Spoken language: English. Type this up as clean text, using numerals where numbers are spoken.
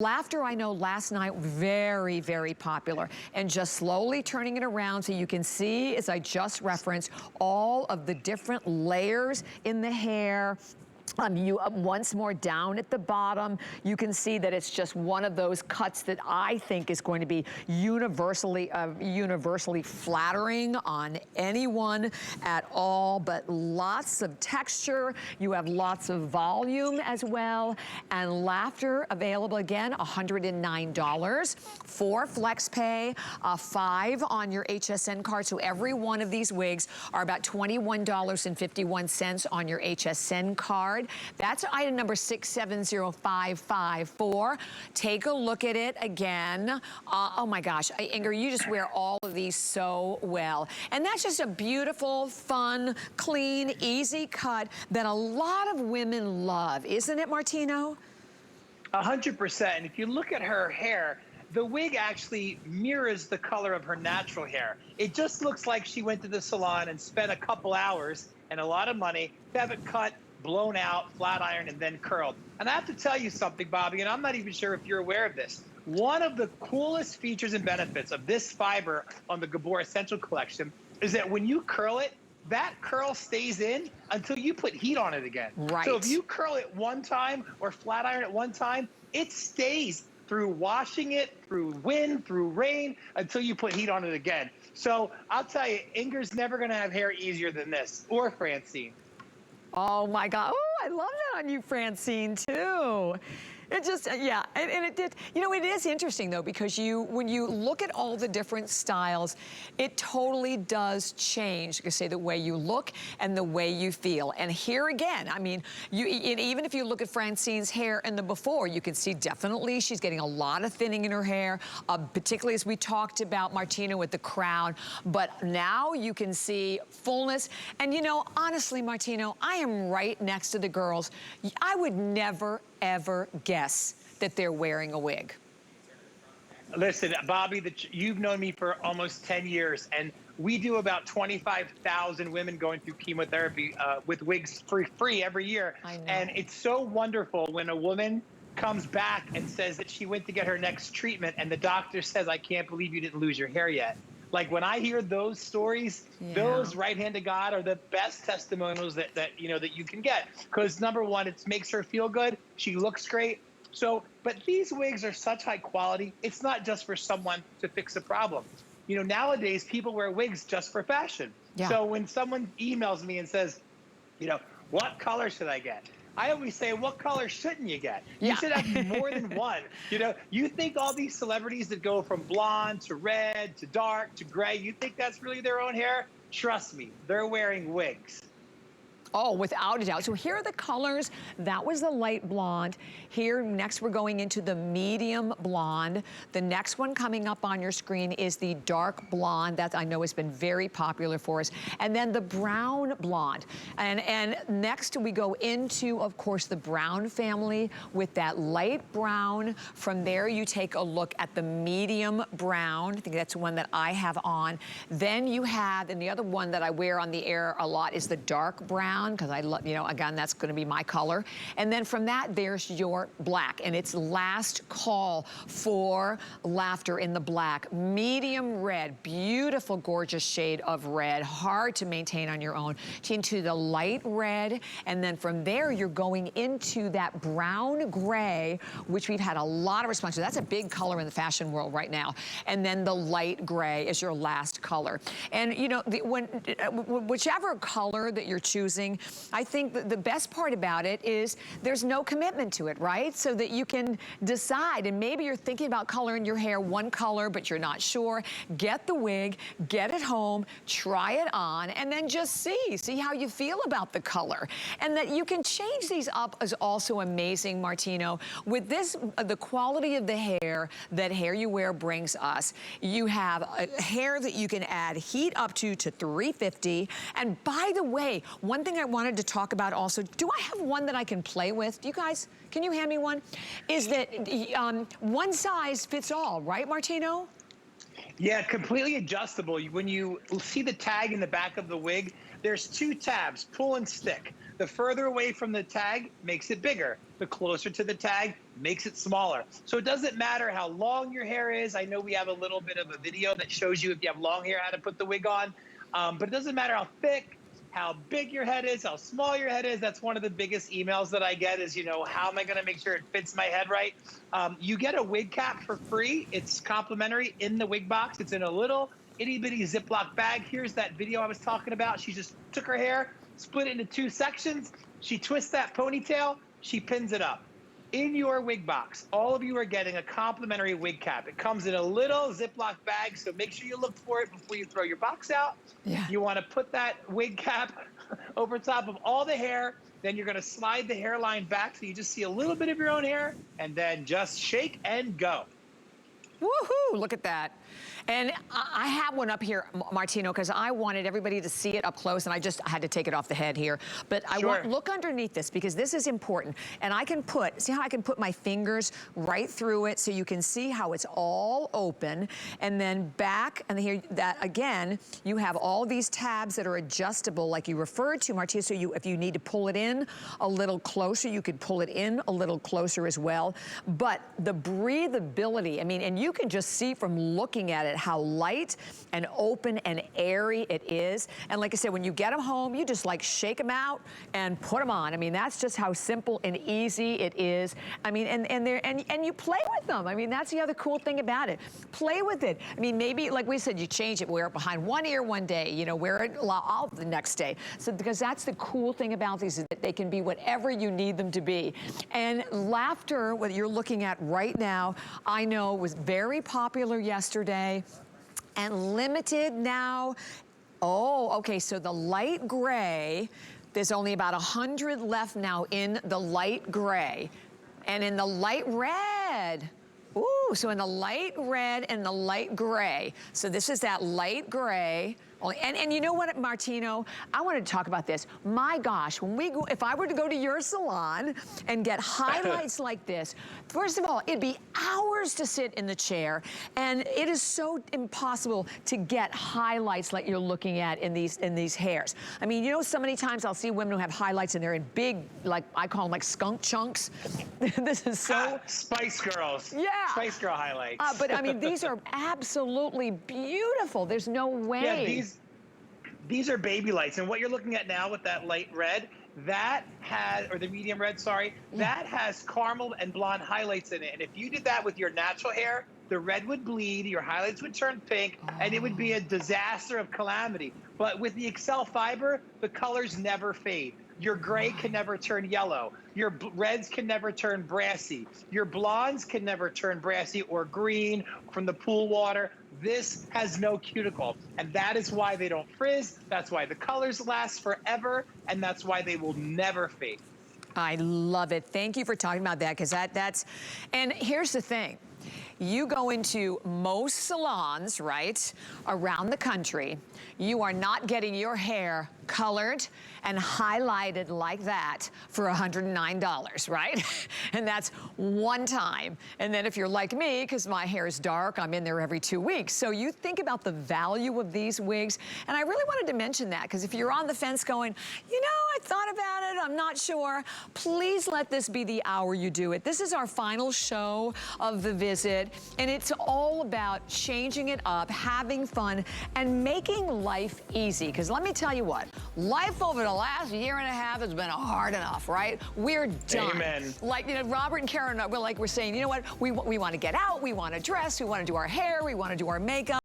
Laughter, I know last night, very, very popular. And just slowly turning it around so you can see, as I just referenced, all of the different layers in the hair. Once more down at the bottom, you can see that it's just one of those cuts that I think is going to be universally flattering on anyone at all, but lots of texture. You have lots of volume as well, and Laughter available again, $109 for FlexPay, 5 on your HSN card. So every one of these wigs are about $21.51 on your HSN card. That's item number 670554. Take a look at it again. Oh my gosh, Inger, you just wear all of these so well. And that's just a beautiful, fun, clean, easy cut that a lot of women love. Isn't it, Martino? 100%. And if you look at her hair, the wig actually mirrors the color of her natural hair. It just looks like she went to the salon and spent a couple hours and a lot of money to have it cut, blown out, flat ironed, and then curled. And I have to tell you something, Bobby, and I'm not even sure if you're aware of this. One of the coolest features and benefits of this fiber on the Gabor Essential Collection is that when you curl it, that curl stays in until you put heat on it again. Right. So if you curl it one time or flat iron it one time, it stays through washing it, through wind, through rain, until you put heat on it again. So I'll tell you, Inger's never gonna have hair easier than this, or Francine. Oh my God, oh, I love that on you, Francine, too. It just, yeah, and it did, you know, it is interesting though, because when you look at all the different styles, it totally does change, you can say, the way you look and the way you feel. And here again, I mean, even if you look at Francine's hair in the before, you can see definitely she's getting a lot of thinning in her hair, particularly as we talked about Martino with the crown, but now you can see fullness. And you know, honestly, Martino, I am right next to the girls. I would never, ever guess that they're wearing a wig. Listen, Bobby, you've known me for almost 10 years, and we do about 25,000 women going through chemotherapy with wigs for free every year. I know. And it's so wonderful when a woman comes back and says that she went to get her next treatment, and the doctor says, "I can't believe you didn't lose your hair yet." Like, when I hear those stories, those right hand to God are the best testimonials that you can get. Because number one, it makes her feel good. She looks great. So, but these wigs are such high quality. It's not just for someone to fix a problem. You know, nowadays people wear wigs just for fashion. Yeah. So when someone emails me and says, you know, what color should I get? I always say, what color shouldn't you get? You should have more than one. You know, you think all these celebrities that go from blonde to red to dark to gray, you think that's really their own hair? Trust me, they're wearing wigs. Oh, without a doubt. So here are the colors. That was the light blonde. Here, next we're going into the medium blonde. The next one coming up on your screen is the dark blonde. That I know has been very popular for us. And then the brown blonde. And next we go into, of course, the brown family with that light brown. From there, you take a look at the medium brown. I think that's one that I have on. Then you have, and the other one that I wear on the air a lot is the dark brown, because I love, you know, again, that's going to be my color. And then from that, there's your black, and it's last call for Laughter in the black. Medium red, beautiful, gorgeous shade of red, hard to maintain on your own. Into the light red, and then from there, you're going into that brown gray, which we've had a lot of response to. That's a big color in the fashion world right now. And then the light gray is your last color. And you know, whichever color that you're choosing, I think that the best part about it is there's no commitment to it, right? So that you can decide, and maybe you're thinking about coloring your hair one color, but you're not sure. Get the wig, get it home, try it on, and then just see how you feel about the color. And that you can change these up is also amazing, Martino. With this, the quality of the hair that Hair You Wear brings us, you have a hair that you can add heat up to 350. And by the way, one thing I wanted to talk about also, do I have one that I can play with? Do you guys, can you hand me one? Is that one size fits all, right, Martino? Yeah, completely adjustable. When you see the tag in the back of the wig, there's 2 tabs, pull and stick. The further away from the tag makes it bigger. The closer to the tag makes it smaller. So it doesn't matter how long your hair is. I know we have a little bit of a video that shows you if you have long hair how to put the wig on. But it doesn't matter how thick, how big your head is, how small your head is. That's one of the biggest emails that I get is, how am I going to make sure it fits my head right? You get a wig cap for free. It's complimentary in the wig box. It's in a little itty bitty Ziploc bag. Here's that video I was talking about. She just took her hair, split it into 2 sections. She twists that ponytail. She pins it up. In your wig box, all of you are getting a complimentary wig cap. It comes in a little Ziploc bag, so make sure you look for it before you throw your box out. Yeah. You want to put that wig cap over top of all the hair. Then you're going to slide the hairline back so you just see a little bit of your own hair, and then just shake and go. Woohoo, look at that. And I have one up here, Martino, because I wanted everybody to see it up close, and I just had to take it off the head here. But I want, look underneath this, because this is important. And I can see how I can put my fingers right through it so you can see how it's all open. And then back, and here, that again, you have all these tabs that are adjustable, like you referred to, Martino, so if you need to pull it in a little closer, you could pull it in a little closer as well. But the breathability, I mean, and you can just see from looking at it how light and open and airy it is. And like I said, when you get them home, you just like shake them out and put them on. I mean, that's just how simple and easy it is. I mean, and you play with them. I mean, that's the other cool thing about it. Play with it. I mean, maybe, like we said, you change it, wear it behind one ear one day, wear it out the next day. So, because that's the cool thing about these, is that they can be whatever you need them to be. And laughter, what you're looking at right now, I know was very popular yesterday and limited now. Oh, okay, so the light gray, there's only about 100 left now in the light gray. And in the light red, ooh, so in the light red and the light gray. So this is that light gray. And you know what, Martino? I wanted to talk about this. My gosh, if I were to go to your salon and get highlights like this, first of all, it'd be hours to sit in the chair, and it is so impossible to get highlights like you're looking at in these hairs. I mean, so many times I'll see women who have highlights and they're in big, like I call them like skunk chunks. This is so Spice Girls. Yeah. Spice Girl highlights. But I mean, these are absolutely beautiful. There's no way. Yeah, these are baby lights, and what you're looking at now with that light red, that has, or the medium red, sorry, that has caramel and blonde highlights in it. And if you did that with your natural hair, the red would bleed, your highlights would turn pink, and it would be a disaster of calamity. But with the Excelle fiber, the colors never fade. Your gray can never turn yellow. Your reds can never turn brassy. Your blondes can never turn brassy or green from the pool water. This has no cuticle, and that is why they don't frizz. That's why the colors last forever, and that's why they will never fade. I love it. Thank you for talking about that, because that's, and here's the thing. You go into most salons, right, around the country, you are not getting your hair colored and highlighted like that for $109, right? And that's one time. And then if you're like me, because my hair is dark, I'm in there every 2 weeks. So you think about the value of these wigs. And I really wanted to mention that, because if you're on the fence going, I thought about it, I'm not sure, please let this be the hour you do it. This is our final show of the visit, and it's all about changing it up, having fun, and making life easy. Because let me tell you what, life over the last year and a half has been hard enough, right? We're done. Amen. Like, Robert and Karen, we're saying, you know what, we want to get out, we want to dress, we want to do our hair, we want to do our makeup.